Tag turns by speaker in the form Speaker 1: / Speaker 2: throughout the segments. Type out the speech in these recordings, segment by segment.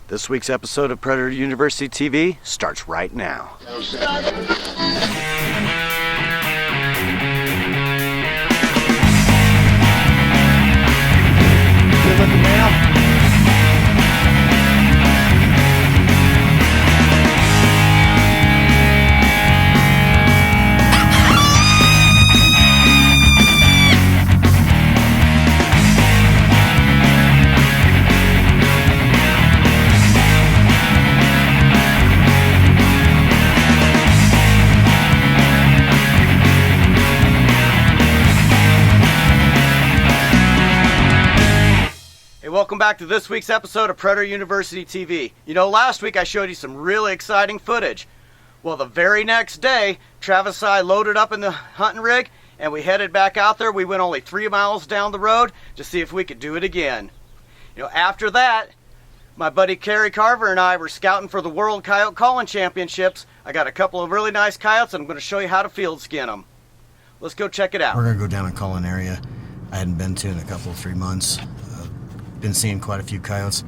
Speaker 1: This week's episode of Predator University TV starts right now. Good looking man. Welcome back to this week's episode of Predator University TV. You know, last week I showed you some really exciting footage. Well, the very next day, Travis and I loaded up in the hunting rig and we headed back out there. We went only 3 miles down the road to see if we could do it again. You know, after that, my buddy Kerry Carver and I were scouting for the World Coyote Calling Championships. I got a couple of really nice coyotes and I'm going to show you how to field skin them. Let's go check it out.
Speaker 2: We're going to go down a calling area I hadn't been to in a couple of 3 months. Been seeing quite a few coyotes,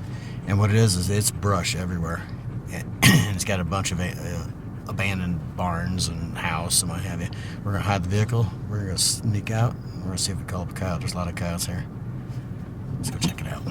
Speaker 2: and what it is it's brush everywhere, and it's got a bunch of abandoned barns and house and what have you. We're gonna hide the vehicle, we're gonna sneak out, we're gonna see if we call up a coyote. There's a lot of coyotes here. Let's go check it out.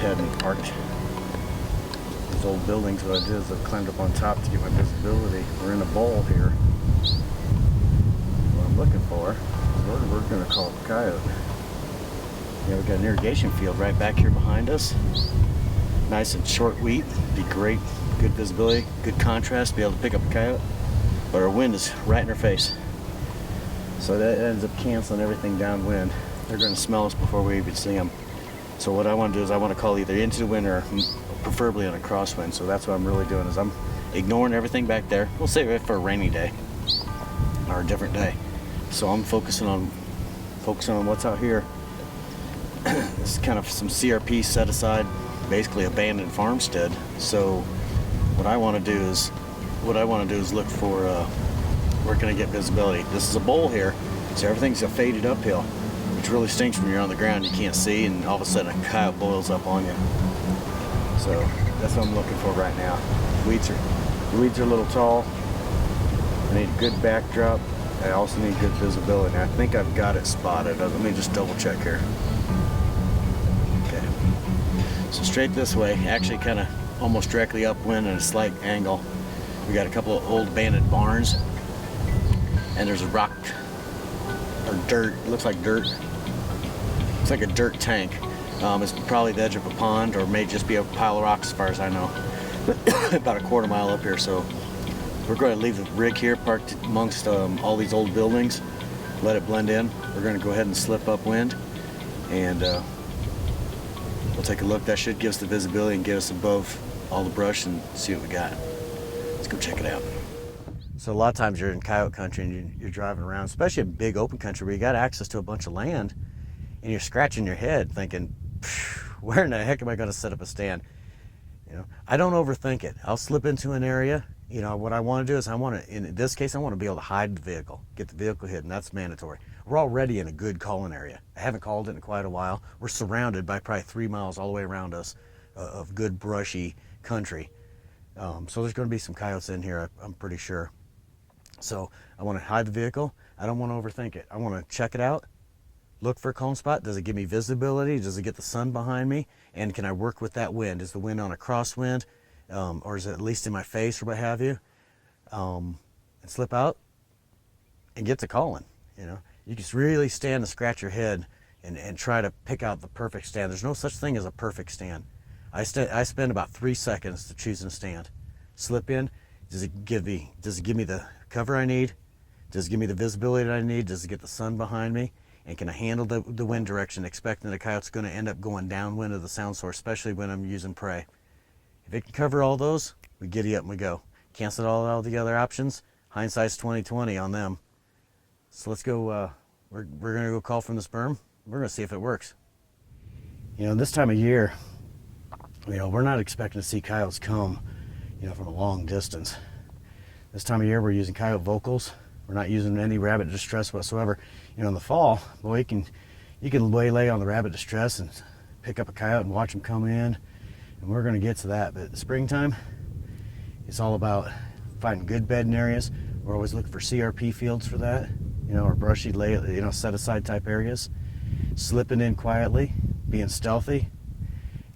Speaker 2: And parked these old buildings. What I did is I climbed up on top to get my visibility. We're in a bowl here. What I'm looking for, we're going to call it a coyote. Yeah, we've got an irrigation field right back here behind us. Nice and short wheat. Be great, good visibility, good contrast, be able to pick up a coyote. But our wind is right in our face. So that ends up canceling everything downwind. They're going to smell us before we even see them. So what I want to do is I want to call either into the wind or preferably on a crosswind. So that's what I'm really doing is I'm ignoring everything back there. We'll save it for a rainy day or a different day. So I'm focusing on what's out here. This is kind of some CRP set aside, basically abandoned farmstead. So what I want to do is look for where can I get visibility. This is a bowl here, so everything's a faded uphill. Which really stinks when you're on the ground, you can't see, and all of a sudden a coyote boils up on you. So that's what I'm looking for right now. The weeds are a little tall. I need a good backdrop. I also need good visibility. And I think I've got it spotted. Let me just double check here. Okay. So straight this way, actually kind of almost directly upwind at a slight angle. We got a couple of old abandoned barns, and there's a rock or dirt. It looks like dirt. It's like a dirt tank. It's probably the edge of a pond, or may just be a pile of rocks as far as I know. About a quarter mile up here. So we're going to leave the rig here parked amongst all these old buildings, let it blend in. We're going to go ahead and slip upwind, and we'll take a look. That should give us the visibility and get us above all the brush and see what we got. Let's go check it out. So a lot of times you're in coyote country and you're driving around, especially in big open country where you got access to a bunch of land, and you're scratching your head thinking, where in the heck am I going to set up a stand? You know, I don't overthink it. I'll slip into an area. You know, what I want to do is in this case, I want to be able to hide the vehicle, get the vehicle hidden. That's mandatory. We're already in a good calling area. I haven't called it in quite a while. We're surrounded by probably 3 miles all the way around us of good brushy country. So there's going to be some coyotes in here, I'm pretty sure. So I want to hide the vehicle. I don't want to overthink it. I want to check it out, look for a calm spot. Does it give me visibility? Does it get the sun behind me? And can I work with that wind? Is the wind on a crosswind? Or is it at least in my face or what have you? And slip out and get to calling. You know, you just really stand and scratch your head and try to pick out the perfect stand. There's no such thing as a perfect stand. I spend about 3 seconds to choose a stand. Slip in. Does it give me the cover I need? Does it give me the visibility that I need? Does it get the sun behind me? And can I handle the wind direction, expecting the coyote's going to end up going downwind of the sound source, especially when I'm using prey? If it can cover all those, we giddy up and we go. Cancel all the other options. Hindsight's 20/20 on them. So let's go. We're going to go call from the sperm. We're going to see if it works. You know, this time of year, you know, we're not expecting to see coyotes come, you know, from a long distance. This time of year, we're using coyote vocals. We're not using any rabbit distress whatsoever. You know, in the fall, boy, you can waylay on the rabbit distress and pick up a coyote and watch them come in. And we're going to get to that. But springtime, it's all about finding good bedding areas. We're always looking for CRP fields for that, you know, or brushy, you know, set aside type areas. Slipping in quietly, being stealthy,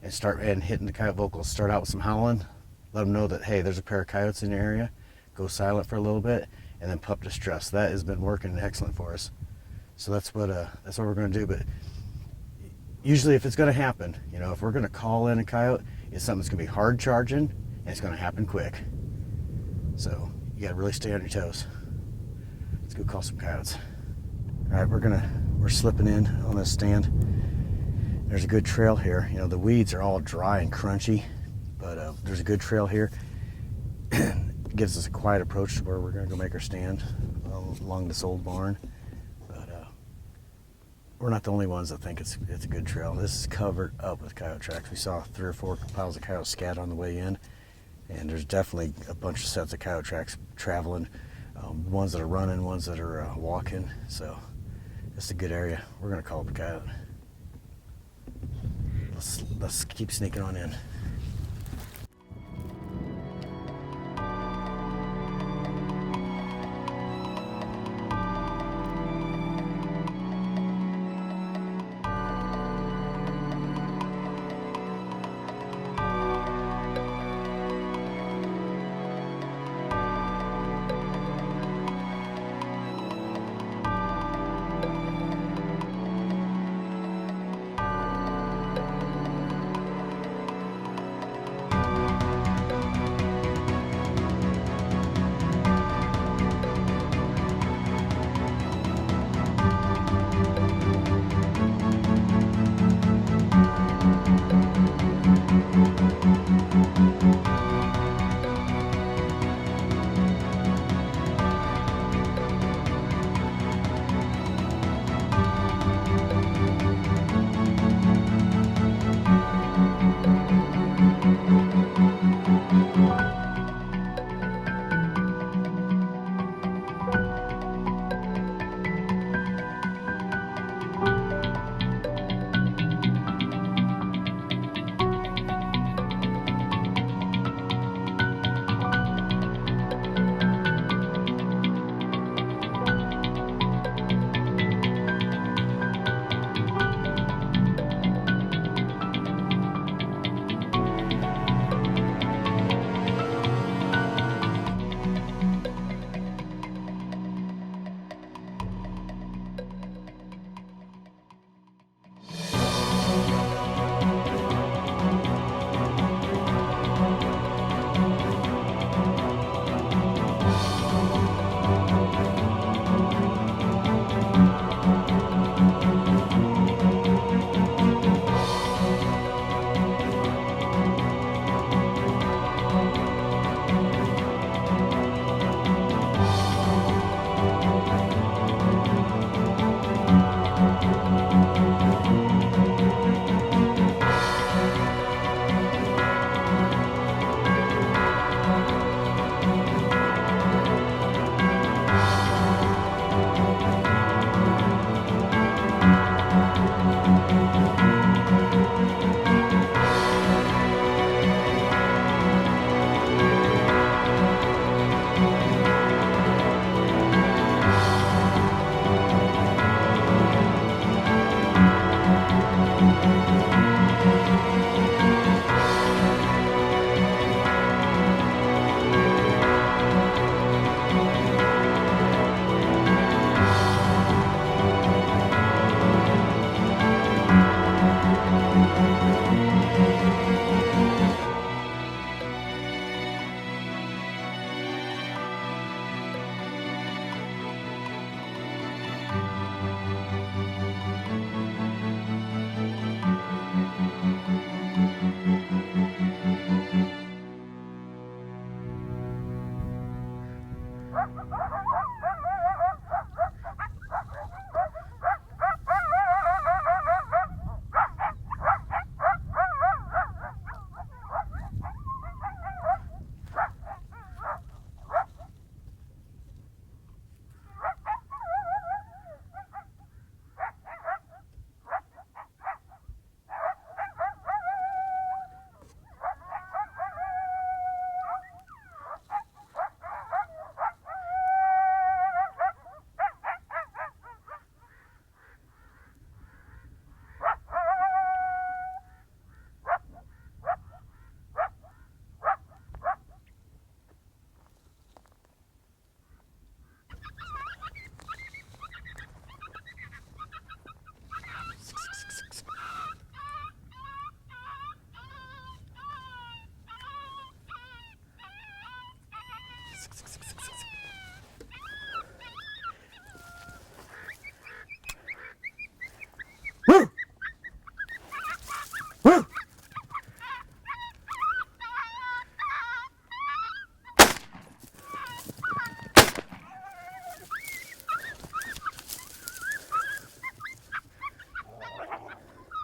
Speaker 2: and hitting the coyote vocals. Start out with some howling, let them know that, hey, there's a pair of coyotes in the area. Go silent for a little bit, and then pup distress. That has been working excellent for us. So that's what we're going to do. But usually, if it's going to happen, you know, if we're going to call in a coyote, it's something that's going to be hard charging, and it's going to happen quick. So you got to really stay on your toes. Let's go call some coyotes. All right, we're slipping in on this stand. There's a good trail here. You know, the weeds are all dry and crunchy, but there's a good trail here. It gives us a quiet approach to where we're going to go make our stand along this old barn. But we're not the only ones that think it's a good trail. This is covered up with coyote tracks. We saw 3 or 4 piles of coyote scat on the way in, and there's definitely a bunch of sets of coyote tracks traveling. Ones that are running, ones that are walking. So it's a good area. We're going to call up a coyote. Let's keep sneaking on in.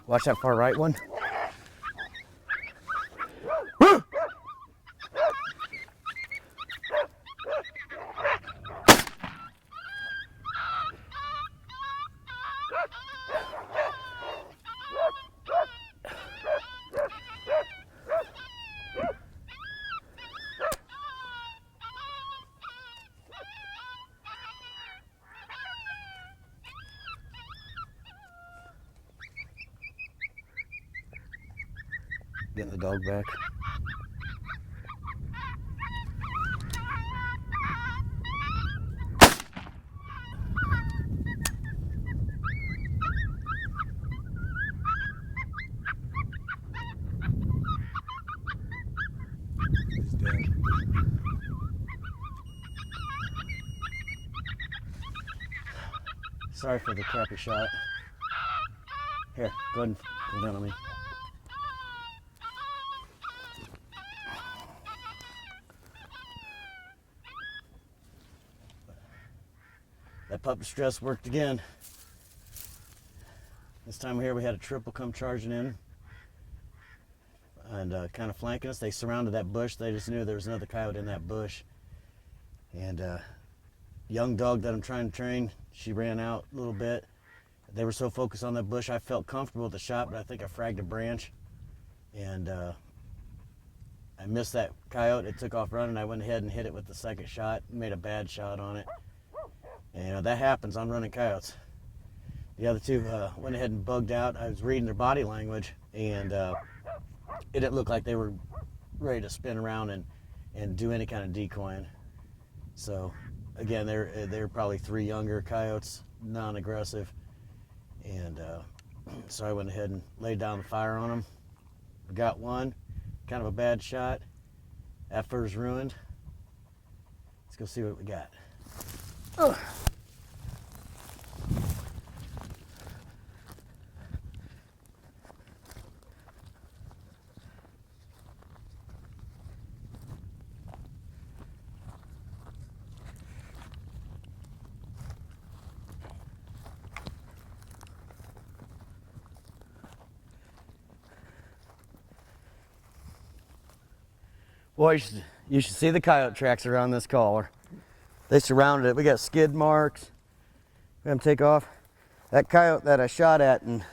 Speaker 2: Watch that far right one. Getting the dog back. He's dead. Sorry for the crappy shot. Here, go ahead and go down on me. That pup distress worked again. This time here we had a triple come charging in and kind of flanking us. They surrounded that bush. They just knew there was another coyote in that bush. And young dog that I'm trying to train, she ran out a little bit. They were so focused on that bush, I felt comfortable with the shot, but I think I fragged a branch. And I missed that coyote. It took off running. I went ahead and hit it with the second shot, made a bad shot on it. And that happens on running coyotes. The other two went ahead and bugged out. I was reading their body language, and it didn't look like they were ready to spin around and do any kind of decoying. So again, they're probably 3 younger coyotes, non-aggressive, and so I went ahead and laid down the fire on them. Got one, kind of a bad shot. Effort's ruined. Let's go see what we got. Oh. Boy, you should see the coyote tracks around this collar. They surrounded it. We got skid marks. We have them take off. That coyote that I shot at, and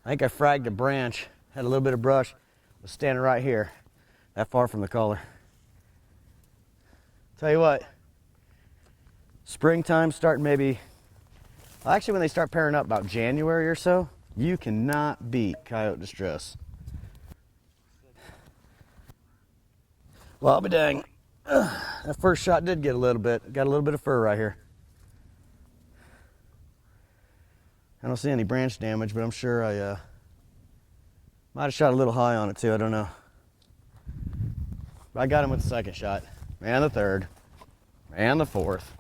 Speaker 2: I think I fragged a branch, had a little bit of brush, was standing right here, that far from the collar. Tell you what, springtime starting maybe, well, actually when they start pairing up about January or so, you cannot beat coyote distress. Well, I'll be dang. That first shot did get a little bit. Got a little bit of fur right here. I don't see any branch damage, but I'm sure I might have shot a little high on it too. I don't know. But I got him with the second shot, and the third, and the fourth.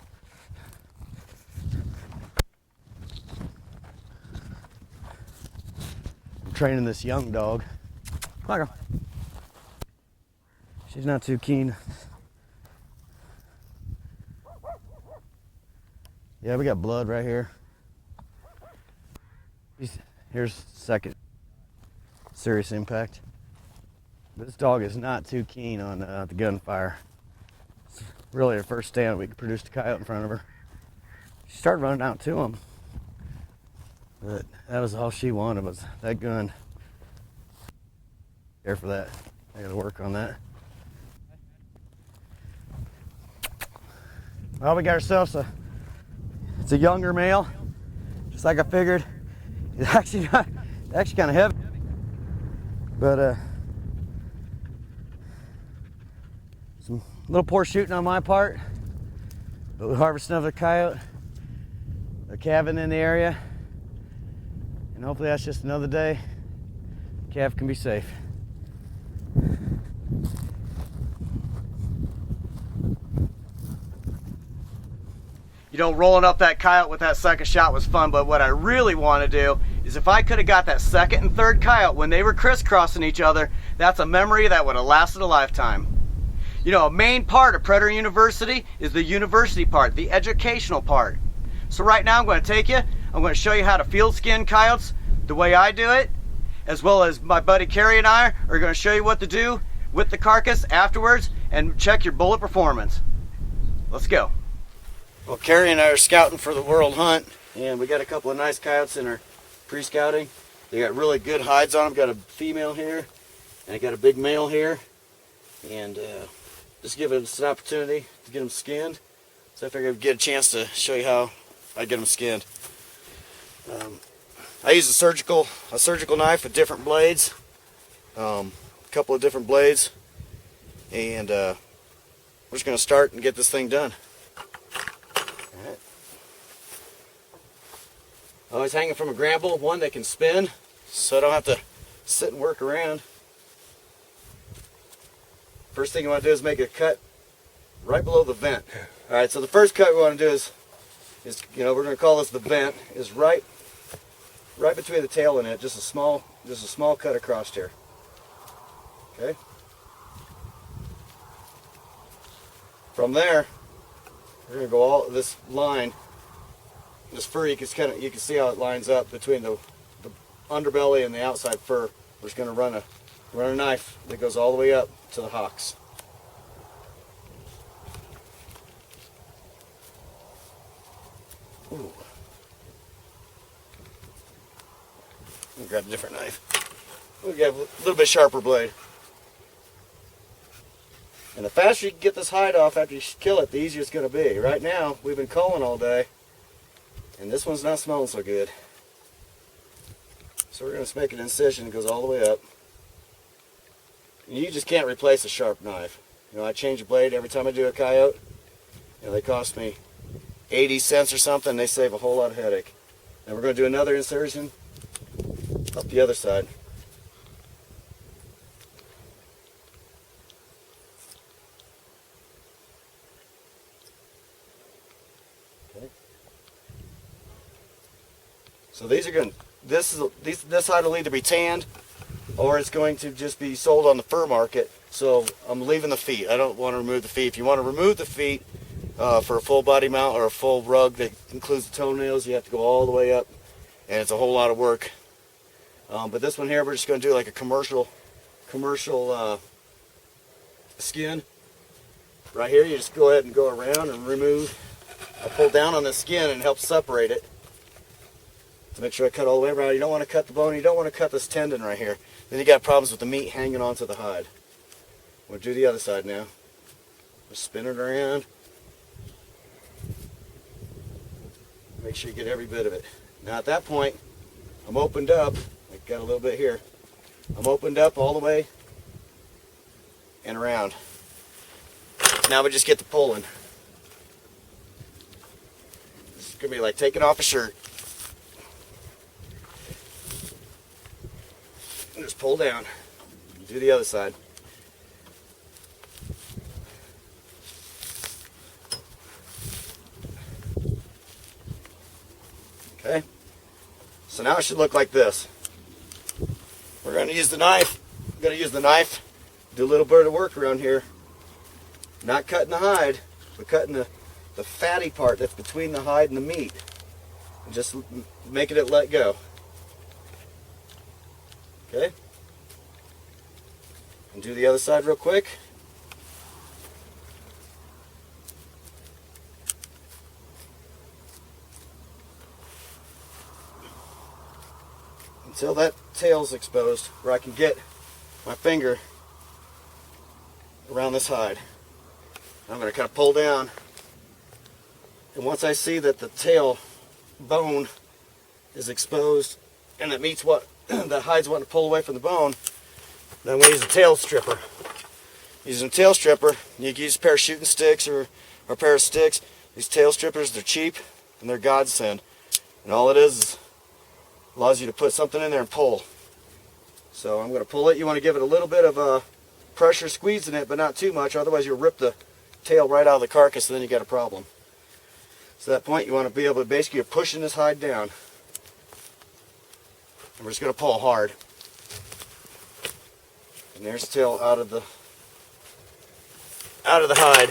Speaker 2: I'm training this young dog. Come on, girl. She's not too keen. Yeah, we got blood right here. Here's second serious impact. This dog is not too keen on the gunfire. It's really her first stand we could produce a coyote in front of her. She started running out to him, but that was all she wanted was that gun. Care for that. I gotta work on that. Well, we got ourselves it's a younger male, just like I figured. It's actually kind of heavy, but some little poor shooting on my part. But we harvested another coyote, a calving in the area, and hopefully that's just another day. Calf can be safe.
Speaker 1: You know, rolling up that coyote with that second shot was fun, but what I really want to do is if I could have got that second and third coyote when they were crisscrossing each other, that's a memory that would have lasted a lifetime. You know, a main part of Predator University is the university part, the educational part. So right now I'm going to take you, I'm going to show you how to field skin coyotes the way I do it, as well as my buddy Kerry and I are going to show you what to do with the carcass afterwards and check your bullet performance. Let's go. Well, Kerry and I are scouting for the world hunt, and we got a couple of nice coyotes in our pre-scouting. They got really good hides on them. Got a female here, and I got a big male here, and just give us an opportunity to get them skinned. So I figured I'd get a chance to show you how I get them skinned. I use a surgical knife with different blades, a couple of different blades, and we're just going to start and get this thing done. All right. Always hanging from a gramble, one that can spin, so I don't have to sit and work around. First thing you want to do is make a cut right below the vent. All right, so the first cut we want to do is we're going to call this the vent, is right between the tail and it, just a small cut across here. Okay. From there, we're going to go all this line, this fur. You can see how it lines up between the underbelly and the outside fur. We're just going to run a knife that goes all the way up to the hocks. Ooh. Let me grab a different knife. We got a little bit sharper blade. And the faster you can get this hide off after you kill it, the easier it's going to be. Right now, we've been culling all day, and this one's not smelling so good. So we're going to make an incision that goes all the way up. And you just can't replace a sharp knife. I change a blade every time I do a coyote. They cost me 80 cents or something. They save a whole lot of headache. And we're going to do another insertion up the other side. Okay. So these are going. This side will either be tanned, or it's going to just be sold on the fur market. So I'm leaving the feet. I don't want to remove the feet. If you want to remove the feet for a full body mount or a full rug that includes the toenails, you have to go all the way up, and it's a whole lot of work. But this one here, we're just going to do like a commercial skin. Right here, you just go ahead and go around and remove. I pull down on the skin and help separate it to make sure I cut all the way around. You don't want to cut the bone. You don't want to cut this tendon right here. Then you got problems with the meat hanging onto the hide. We'll do the other side now. Just spin it around. Make sure you get every bit of it. Now at that point, I'm opened up. I got a little bit here. I'm opened up all the way and around. Now we just get to pulling. It's gonna be like taking off a shirt. And just pull down. Do the other side. Okay. So now it should look like this. We're going to use the knife. I'm going to use the knife. Do a little bit of work around here. Not cutting the hide, but cutting the fatty part that's between the hide and the meat. And just making it let go. Okay. And do the other side real quick. Until that tail's exposed, where I can get my finger around this hide. I'm going to kind of pull down, and once I see that the tail bone is exposed and the meat's what the hide's wanting to pull away from the bone, then I'm going to use a tail stripper. Using a tail stripper, you can use a pair of shooting sticks or a pair of sticks. These tail strippers, they're cheap and they're godsend. And all it is allows you to put something in there and pull. So I'm going to pull it. You want to give it a little bit of pressure squeeze in it, but not too much, otherwise you'll rip the tail right out of the carcass, and then you got a problem. So at that point, you want to be able to basically, you're pushing this hide down. And we're just going to pull hard. And there's the tail out of the hide.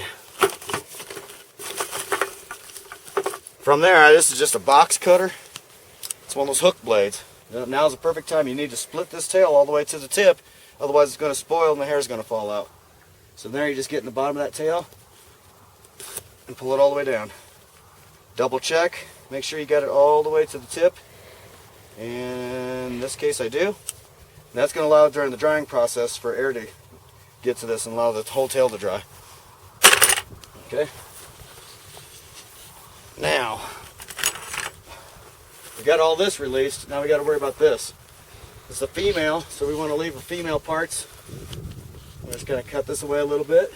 Speaker 1: From there, this is just a box cutter. It's one of those hook blades. Now's the perfect time. You need to split this tail all the way to the tip, otherwise it's going to spoil and the hair is going to fall out. So there you just get in the bottom of that tail and pull it all the way down. Double check, make sure you got it all the way to the tip, and in this case I do. And that's going to allow during the drying process for air to get to this and allow the whole tail to dry. Okay. Now, we got all this released, now we got to worry about this. It's a female, so we want to leave the female parts. I'm just going to cut this away a little bit.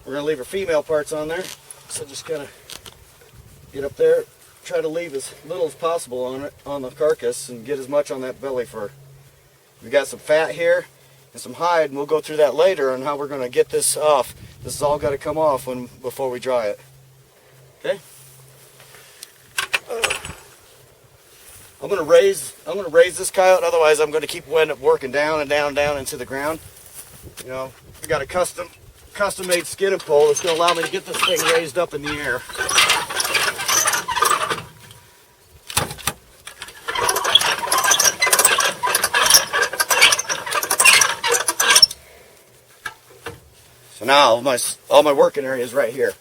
Speaker 1: We're going to leave her female parts on there, so just kind of get up there, try to leave as little as possible on it, on the carcass, and get as much on that belly fur. We got some fat here and some hide, and we'll go through that later on how we're going to get this off. This has all got to come off before we dry it. Okay. I'm going to raise this coyote, otherwise I'm going to keep end up working down and down and down into the ground. You know, we got a custom made skin and pole that's going to allow me to get this thing raised up in the air. So now all my working area is right here.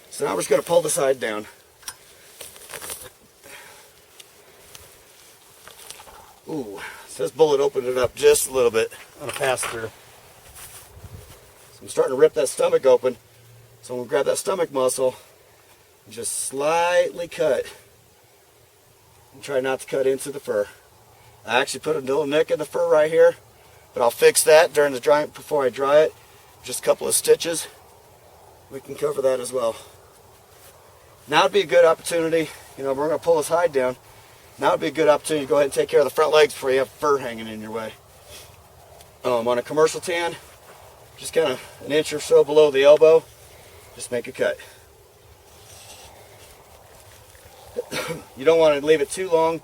Speaker 1: So now we're just going to pull the side down. Ooh, so this bullet opened it up just a little bit on a pass through. So I'm starting to rip that stomach open. So I'm going to grab that stomach muscle and just slightly cut. And try not to cut into the fur. I actually put a little nick in the fur right here, but I'll fix that during the drying before I dry it. Just a couple of stitches. We can cover that as well. Now would be a good opportunity. You know, we're going to pull this hide down. Now would be a good opportunity to go ahead and take care of the front legs before you have fur hanging in your way. On a commercial tan, just kind of an inch or so below the elbow, just make a cut. You don't want to leave it too long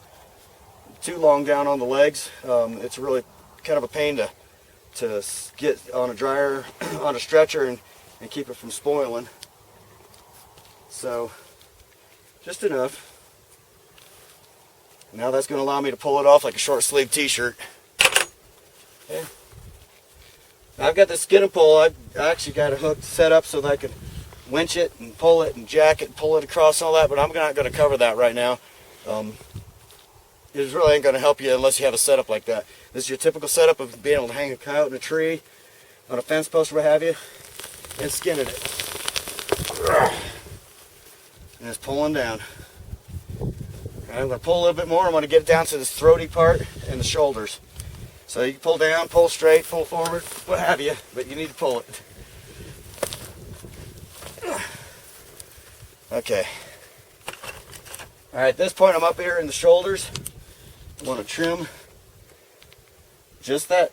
Speaker 1: down on the legs. It's really kind of a pain to get on a dryer, on a stretcher, and keep it from spoiling. So, just enough. Now that's going to allow me to pull it off like a short sleeve t-shirt. Okay. I've got the skin and pull. I actually got a hook set up so that I can winch it and pull it and jack it and pull it across and all that, but I'm not going to cover that right now. It really ain't going to help you unless you have a setup like that. This is your typical setup of being able to hang a coyote in a tree, on a fence post or what have you, and skinning it. And it's pulling down. I'm going to pull a little bit more. I'm going to get it down to this throaty part and the shoulders. So you can pull down, pull straight, pull forward, what have you, but you need to pull it. Okay. Alright, at this point I'm up here in the shoulders. I want to trim just that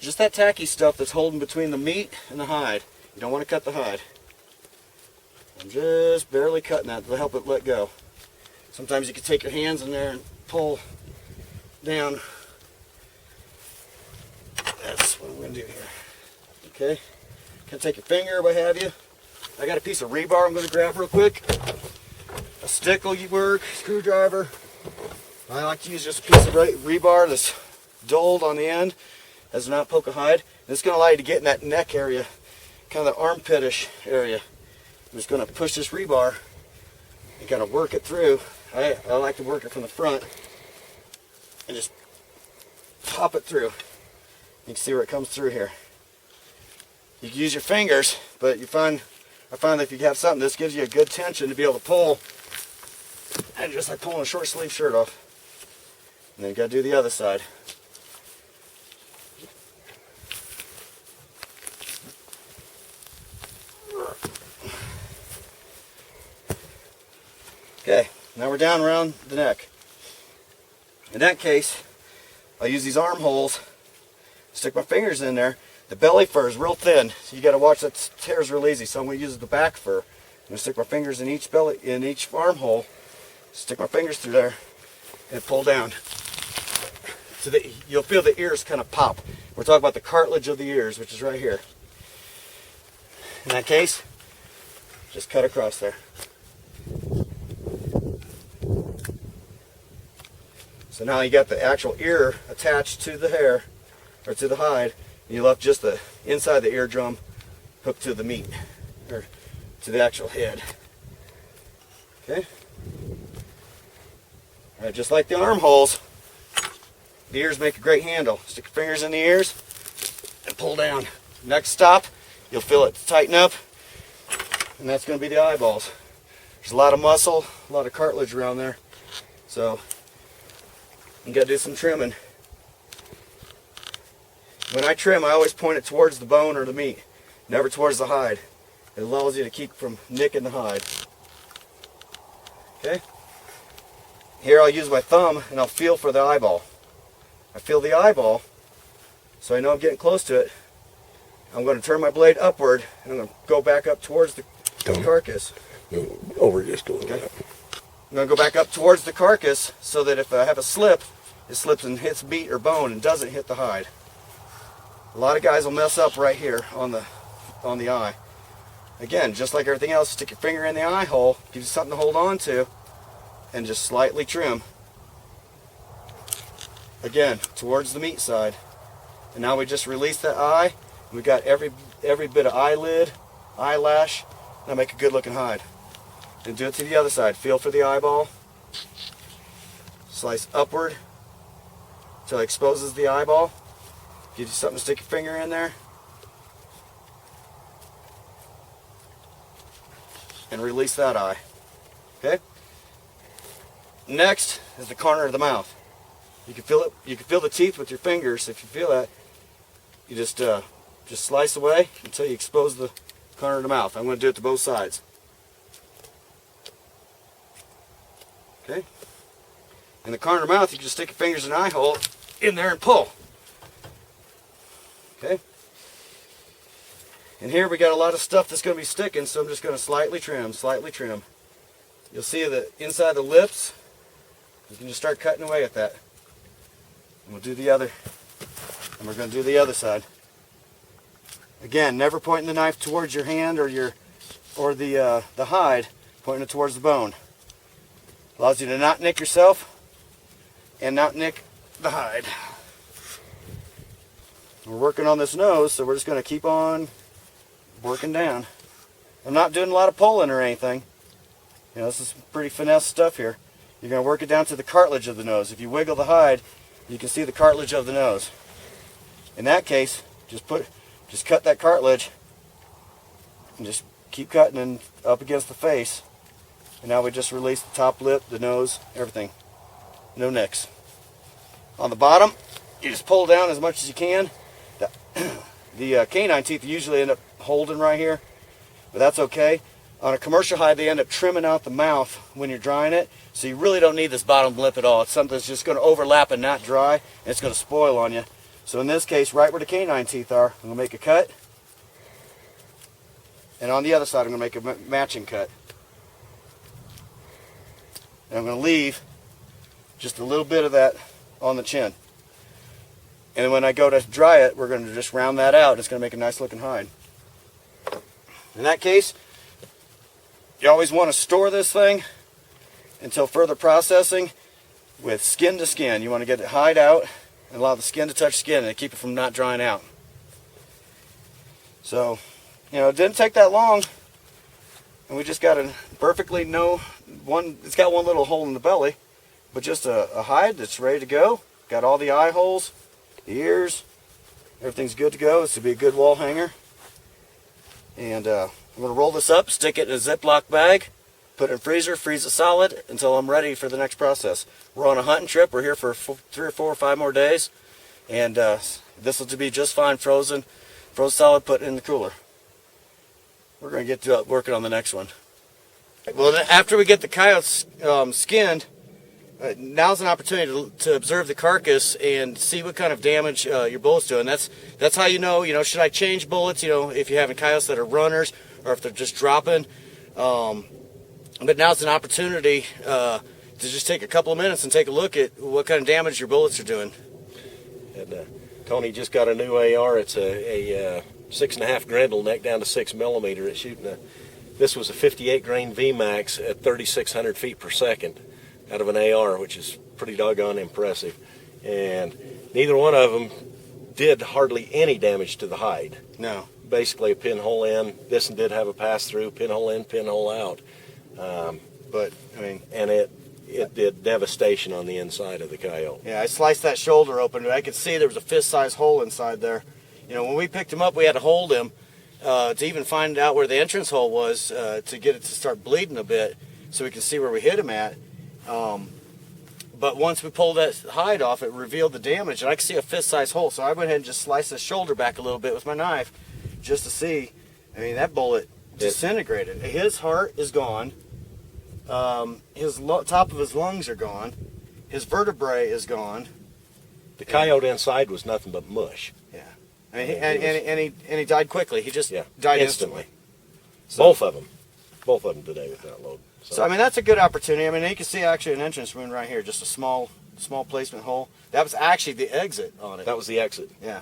Speaker 1: tacky stuff that's holding between the meat and the hide. You don't want to cut the hide. I'm just barely cutting that to help it let go. Sometimes you can take your hands in there and pull down. That's what I'm going to do here. Okay. Can take your finger, what have you. I got a piece of rebar I'm going to grab real quick. A stick will work, screwdriver. I like to use just a piece of rebar that's dulled on the end as not poke a hide. And it's going to allow you to get in that neck area, kind of the armpitish area. I'm just going to push this rebar and kind of work it through. I like to work it from the front and just pop it through. You can see where it comes through here. You can use your fingers, but I find that if you have something, this gives you a good tension to be able to pull. And just like pulling a short sleeve shirt off. And then you got to do the other side. Okay, now we're down around the neck. In that case, I'll use these armholes, stick my fingers in there. The belly fur is real thin, so you got to watch that tears real easy. So I'm going to use the back fur. I'm going to stick my fingers in each armhole, stick my fingers through there, and pull down. So that you'll feel the ears kind of pop. We're talking about the cartilage of the ears, which is right here. In that case, just cut across there. So now you got the actual ear attached to the hair, or to the hide, and you left just the inside the eardrum hooked to the meat, or to the actual head. Okay? All right, just like the armholes, the ears make a great handle. Stick your fingers in the ears and pull down. Next stop, you'll feel it tighten up, and that's going to be the eyeballs. There's a lot of muscle, a lot of cartilage around there, so you got to do some trimming. When I trim, I always point it towards the bone or the meat, never towards the hide. It allows you to keep from nicking the hide. Okay? Here I'll use my thumb and I'll feel for the eyeball. I feel the eyeball, so I know I'm getting close to it. I'm going to turn my blade upward and I'm going to go back up towards the carcass.
Speaker 3: Over just a little bit.
Speaker 1: I'm going to go back up towards the carcass so that if I have a slip, it slips and hits meat or bone and doesn't hit the hide. A lot of guys will mess up right here on the eye. Again, just like everything else, stick your finger in the eye hole, give you something to hold on to, and just slightly trim. Again, towards the meat side. And now we just release that eye. We got every bit of eyelid, eyelash. Now make a good looking hide. And do it to the other side. Feel for the eyeball. Slice upward until it exposes the eyeball. Give you something to stick your finger in there. And release that eye. Okay? Next is the corner of the mouth. You can feel it. You can feel the teeth with your fingers. If you feel that, you just slice away until you expose the corner of the mouth. I'm going to do it to both sides. Okay? In the corner of the mouth, you can just stick your fingers in the eye hole in there and pull. Okay? And here we got a lot of stuff that's going to be sticking, so I'm just going to slightly trim, slightly trim. You'll see the inside of the lips. You can just start cutting away at that. And we'll do the other. And we're going to do the other side. Again, never pointing the knife towards your hand or the hide, pointing it towards the bone. Allows you to not nick yourself and not nick the hide. We're working on this nose, so we're just going to keep on working down. I'm not doing a lot of pulling or anything. You know, this is pretty finesse stuff here. You're going to work it down to the cartilage of the nose. If you wiggle the hide, you can see the cartilage of the nose. In that case, just cut that cartilage and just keep cutting and up against the face. And now we just release the top lip, the nose, everything. No nicks. On the bottom, you just pull down as much as you can. The canine teeth usually end up holding right here, but that's okay. On a commercial hide, they end up trimming out the mouth when you're drying it, so you really don't need this bottom lip at all. It's something that's just going to overlap and not dry, and it's going to spoil on you. So in this case, right where the canine teeth are, I'm going to make a cut. And on the other side, I'm going to make a matching cut. And I'm going to leave just a little bit of that on the chin. And when I go to dry it, we're going to just round that out. It's going to make a nice looking hide. In that case, you always want to store this thing until further processing with skin to skin. You want to get the hide out and allow the skin to touch skin and keep it from not drying out. So, you know, it didn't take that long. And we just got a perfectly it's got one little hole in the belly, but just a hide that's ready to go. Got all the eye holes, the ears, everything's good to go. This would be a good wall hanger. And I'm going to roll this up, stick it in a Ziploc bag, put it in freezer, freeze it solid until I'm ready for the next process. We're on a hunting trip. We're here for 3 or 4 or 5 more days. And this will be just fine frozen solid, put in the cooler. We're going to get to working on the next one. Well, after we get the coyotes skinned, now's an opportunity to observe the carcass and see what kind of damage your bullet's doing. That's how you know, should I change bullets, if you're having coyotes that are runners or if they're just dropping. But now's an opportunity to just take a couple of minutes and take a look at what kind of damage your bullets are doing.
Speaker 3: And Tony just got a new AR. It's a 6.5 Grendel neck down to 6mm. It's shooting this was a 58 grain VMAX at 3,600 feet per second out of an AR, which is pretty doggone impressive. And neither one of them did hardly any damage to the hide.
Speaker 1: No.
Speaker 3: Basically a pinhole in. This one did have a pass-through, pinhole in, pinhole out.
Speaker 1: But, I mean...
Speaker 3: And it did devastation on the inside of the Coyote.
Speaker 1: Yeah, I sliced that shoulder open. I could see there was a fist-sized hole inside there. You know, when we picked him up, we had to hold him to even find out where the entrance hole was to get it to start bleeding a bit so we could see where we hit him at. But once we pulled that hide off, it revealed the damage, and I could see a fist-sized hole. So I went ahead and just sliced his shoulder back a little bit with my knife just to see. I mean, that bullet disintegrated. His heart is gone. His top of his lungs are gone. His vertebrae is gone.
Speaker 3: The Coyote inside was nothing but mush.
Speaker 1: Yeah, I mean, and he died quickly. He just died instantly.
Speaker 3: So, both of them today with that load.
Speaker 1: So I mean, that's a good opportunity. I mean, you can see actually an entrance wound right here, just a small placement hole. That was actually the exit on it.
Speaker 3: That was the exit.
Speaker 1: Yeah.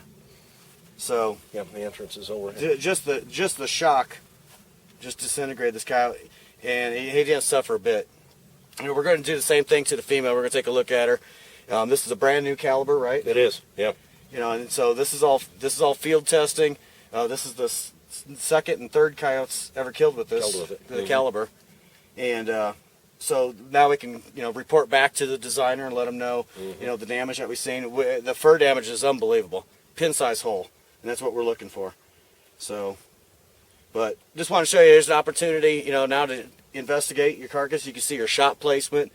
Speaker 1: So
Speaker 3: yeah, the entrance is over.
Speaker 1: Just the shock, just disintegrated this cow, and he didn't suffer a bit. You know, we're going to do the same thing to the female. We're going to take a look at her. This is a brand new caliber, right?
Speaker 3: It is. Yeah.
Speaker 1: You know, and so this is all field testing. This is the second and third coyotes ever killed with this the caliber, and so now we can report back to the designer and let them know the damage that we've seen. The fur damage is unbelievable, pin-size hole, and that's what we're looking for. So, but just want to show you there's an opportunity now to investigate your carcass. You can see your shot placement.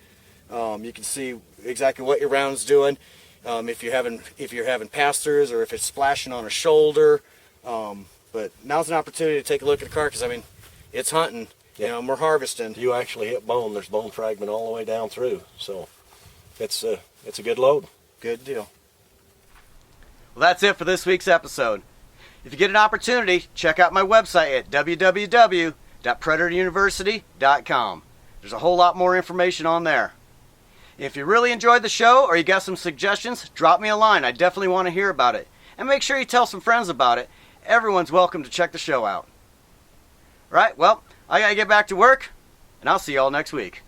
Speaker 1: You can see exactly what your round's doing. If you're having pass-throughs or if it's splashing on a shoulder. But now's an opportunity to take a look at the carcass. I mean, it's hunting.
Speaker 3: Yeah.
Speaker 1: We're harvesting.
Speaker 3: You actually hit bone. There's bone fragment all the way down through. So it's a good load.
Speaker 1: Good deal.
Speaker 4: Well, that's it for this week's episode. If you get an opportunity, check out my website at www.predatoruniversity.com. There's a whole lot more information on there. If you really enjoyed the show or you got some suggestions, drop me a line. I definitely want to hear about it. And make sure you tell some friends about it. Everyone's welcome to check the show out. Right, well, I gotta get back to work, and I'll see y'all next week.